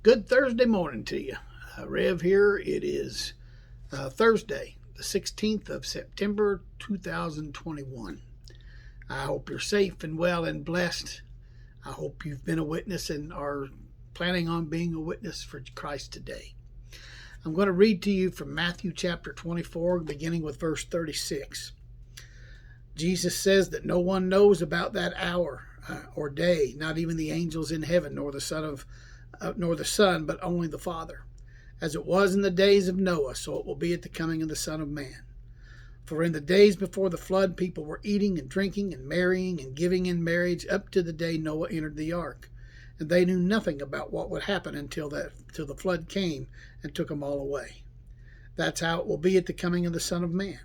Good Thursday morning to you. Rev here. It is Thursday, the 16th of September, 2021. I hope you're safe and well and blessed. I hope you've been a witness and are planning on being a witness for Christ today. I'm going to read to you from Matthew chapter 24, beginning with verse 36. Jesus says that no one knows about that hour or day, not even the angels in heaven, nor the Son, but only the Father. As it was in the days of Noah, so it will be at the coming of the Son of Man. For in the days before the flood, people were eating and drinking and marrying and giving in marriage up to the day Noah entered the ark. And they knew nothing about what would happen until the flood came and took them all away. That's how it will be at the coming of the Son of Man.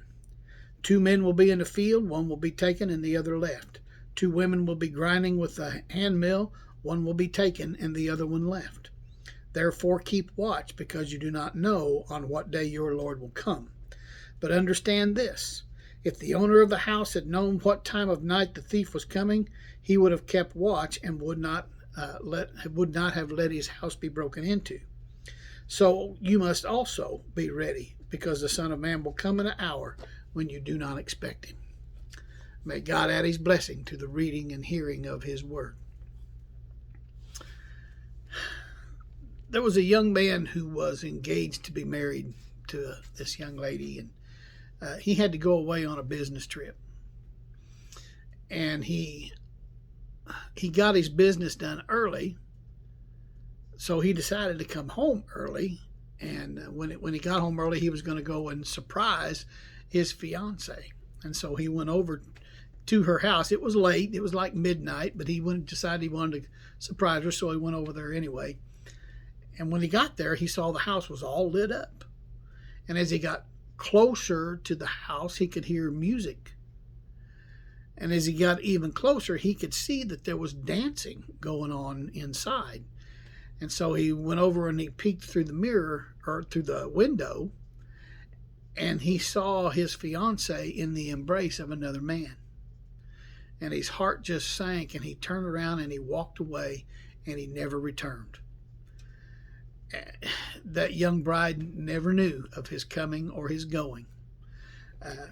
2 men will be in the field, one will be taken and the other left. 2 women will be grinding with a handmill, one will be taken and the other one left. Therefore keep watch, because you do not know on what day your Lord will come. But understand this, if the owner of the house had known what time of night the thief was coming, he would have kept watch and would not have let his house be broken into. So you must also be ready, because the Son of Man will come in an hour when you do not expect him. May God add his blessing to the reading and hearing of his word. There was a young man who was engaged to be married to this young lady, and he had to go away on a business trip. And he got his business done early, so he decided to come home early. And when he got home early, he was going to go and surprise his fiance. And so he went over to her house. It was late. It was like midnight, but he decided he wanted to surprise her, so he went over there anyway. And when he got there, he saw the house was all lit up. And as he got closer to the house, he could hear music. And as he got even closer, he could see that there was dancing going on inside. And so he went over and he peeked through the mirror, or through the window, and he saw his fiance in the embrace of another man. And his heart just sank, and he turned around and he walked away, and he never returned. That young bride never knew of his coming or his going.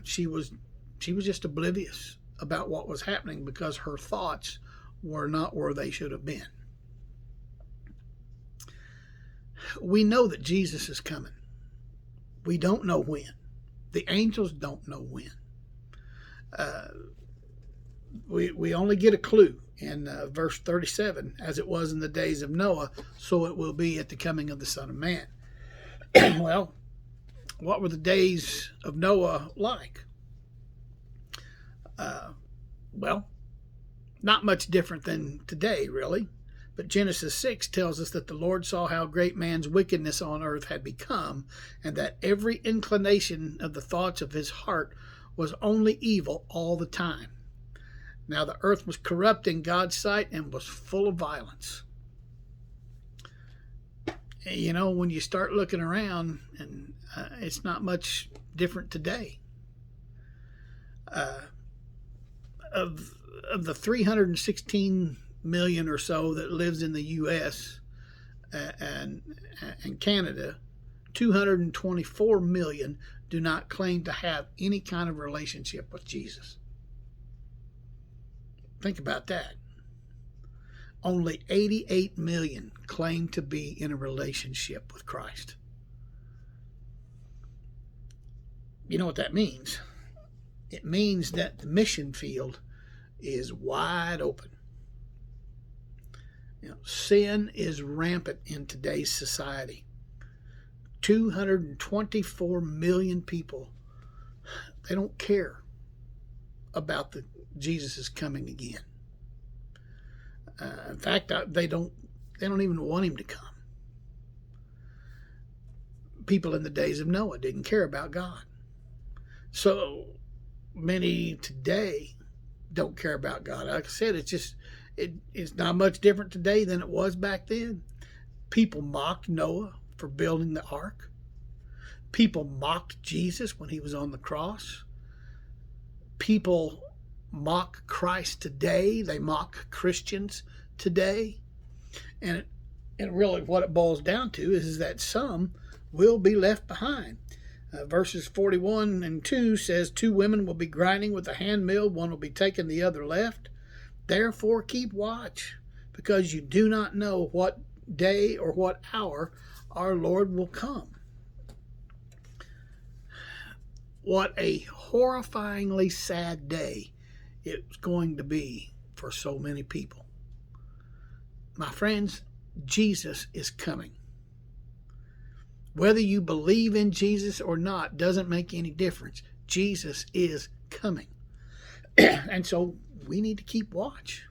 She was just oblivious about what was happening, because her thoughts were not where they should have been. We know that Jesus is coming. We don't know when. The angels don't know when. We only get a clue in verse 37, as it was in the days of Noah, so it will be at the coming of the Son of Man. Well, what were the days of Noah like? Well, not much different than today, really. But Genesis 6 tells us that the Lord saw how great man's wickedness on earth had become, and that every inclination of the thoughts of his heart was only evil all the time. Now the earth was corrupt in God's sight and was full of violence. You know, when you start looking around, and it's not much different today. Of the 316 million or so that lives in the U.S. and Canada, 224 million do not claim to have any kind of relationship with Jesus. Think about that. Only 88 million claim to be in a relationship with Christ. You know what that means? It means that the mission field is wide open. You know, sin is rampant in today's society. 224 million people, they don't care about Jesus is coming again. In fact, they don't even want him to come. People in the days of Noah didn't care about God. So many today don't care about God. Like I said, it's not much different today than it was back then. People mocked Noah for building the ark. People mocked Jesus when he was on the cross. People mock Christ today. They mock Christians today. And And really what it boils down to is that some will be left behind. Verses 41 and 2 says, 2 women will be grinding with a hand mill, one will be taking the other left. Therefore keep watch, because you do not know what day or what hour our Lord will come. What a horrifyingly sad day it's going to be for so many people. My friends, Jesus is coming. Whether you believe in Jesus or not doesn't make any difference. Jesus is coming. And so we need to keep watch.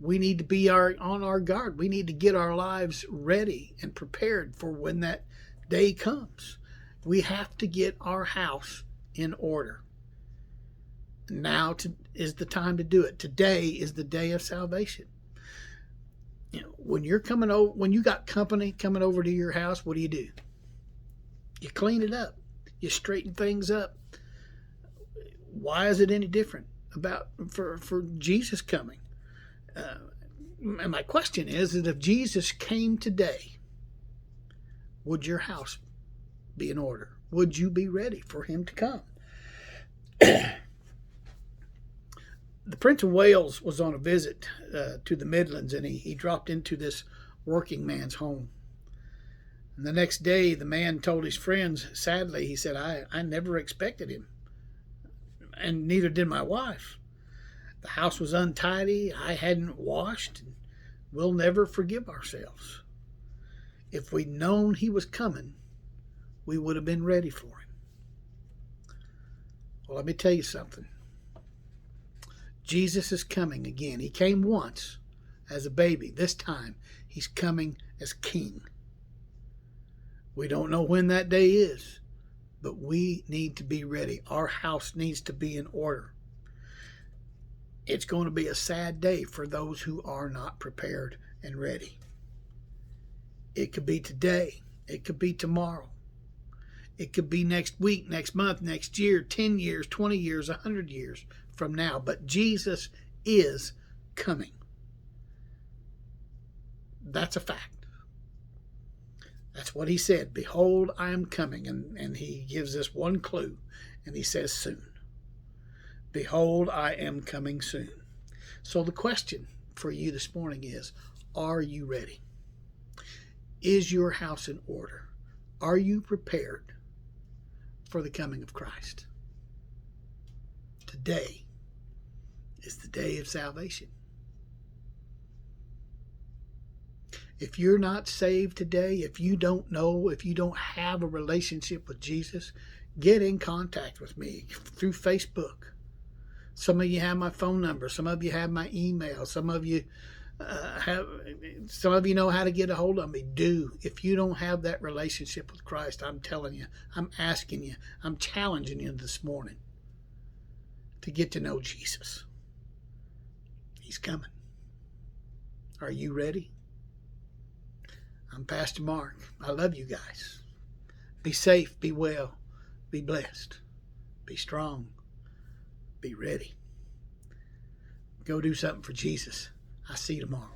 We need to be on our guard. We need to get our lives ready and prepared for when that day comes. We have to get our house in order. Now is the time to do it. Today is the day of salvation. You know, when you got company coming over to your house, what do? You clean it up. You straighten things up. Why is it any different for Jesus coming? And my question is that if Jesus came today, would your house be in order? Would you be ready for him to come? The Prince of Wales was on a visit to the Midlands, and he dropped into this working man's home. And the next day, the man told his friends, sadly, he said, I never expected him, and neither did my wife. The house was untidy, I hadn't washed, and we'll never forgive ourselves. If we'd known he was coming, we would have been ready for him. Well, let me tell you something. Jesus is coming again. He came once as a baby. This time, he's coming as king. We don't know when that day is, but we need to be ready. Our house needs to be in order. It's going to be a sad day for those who are not prepared and ready. It could be today. It could be tomorrow. It could be next week, next month, next year, 10 years, 20 years, 100 years from now. But Jesus is coming. That's a fact. That's what he said. Behold, I am coming. And he gives us one clue. And he says soon. Behold, I am coming soon. So the question for you this morning is, are you ready? Is your house in order? Are you prepared for the coming of Christ? Today is the day of salvation. If you're not saved today, if you don't know, if you don't have a relationship with Jesus, get in contact with me through Facebook. Some of you have my phone number. Some of you have my email. Some of you know how to get a hold of me. Do. If you don't have that relationship with Christ, I'm telling you, I'm asking you, I'm challenging you this morning to get to know Jesus. He's coming. Are you ready? I'm Pastor Mark. I love you guys. Be safe, be well, be blessed, be strong, be ready. Go do something for Jesus. I'll see you tomorrow.